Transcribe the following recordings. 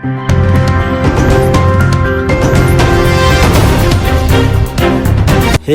Hey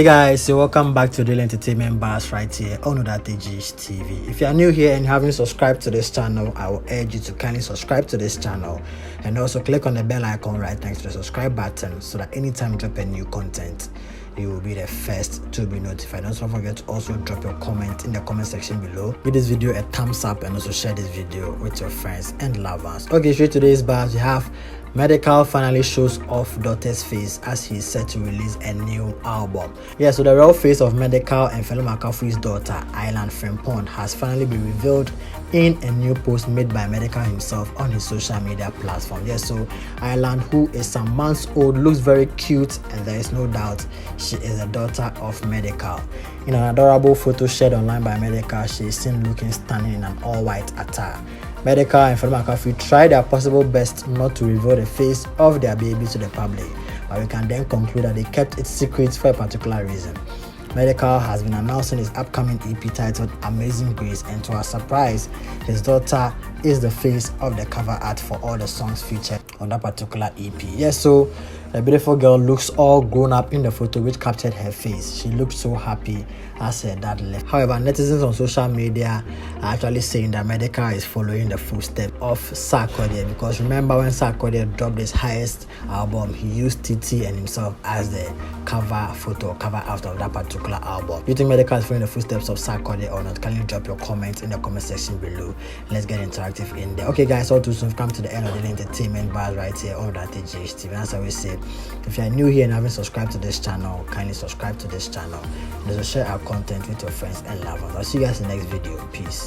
guys, so welcome back to Daily Entertainment Bars right here on Odateji's TV. If you are new here and you haven't subscribed to this channel, I will urge you to kindly subscribe to this channel and also click on the bell icon right next to the subscribe button so that anytime you drop a new content, you will be the first to be notified. Don't forget to also drop your comment in the comment section below. Give this video a thumbs up and also share this video with your friends and lovers. Okay, straight to today's bars, we have Medikal finally shows off daughter's face as he's set to release a new album. Yeah, so the real face of Medikal and Fela McAfee's daughter, Island Frimpong, has finally been revealed in a new post made by Medikal himself on his social media platform. Yeah, so Island, who is some months old, looks very cute, and there is no doubt she is the daughter of Medikal. In an adorable photo shared online by Medikal, she is seen looking stunning in an all-white attire. Medikal and Fela McAfee tried their possible best not to reveal the face of their baby to the public, but we can then conclude that they kept it secret for a particular reason. Medikal has been announcing his upcoming EP titled Amazing Grace, and to our surprise, his daughter is the face of the cover art for all the songs featured on that particular EP. Yes, so the beautiful girl looks all grown up in the photo which captured her face. She looked so happy as her dad left. However, netizens on social media are actually saying that Medikal is following the footsteps of Sarkodie, because remember when Sarkodie dropped his highest album, he used Titi and himself as the cover photo or cover art of that particular album. Do you think Medikal is following the footsteps of Sarkodie or not? Can you drop your comments in the comment section below? Let's get interactive in there. Okay guys, all too soon, we've come to the end of the entertainment bars right here on Odateji's TV. As I always say, if you are new here and haven't subscribed to this channel, kindly subscribe to this channel and also share our content with your friends and lovers. I'll see you guys in the next video. Peace.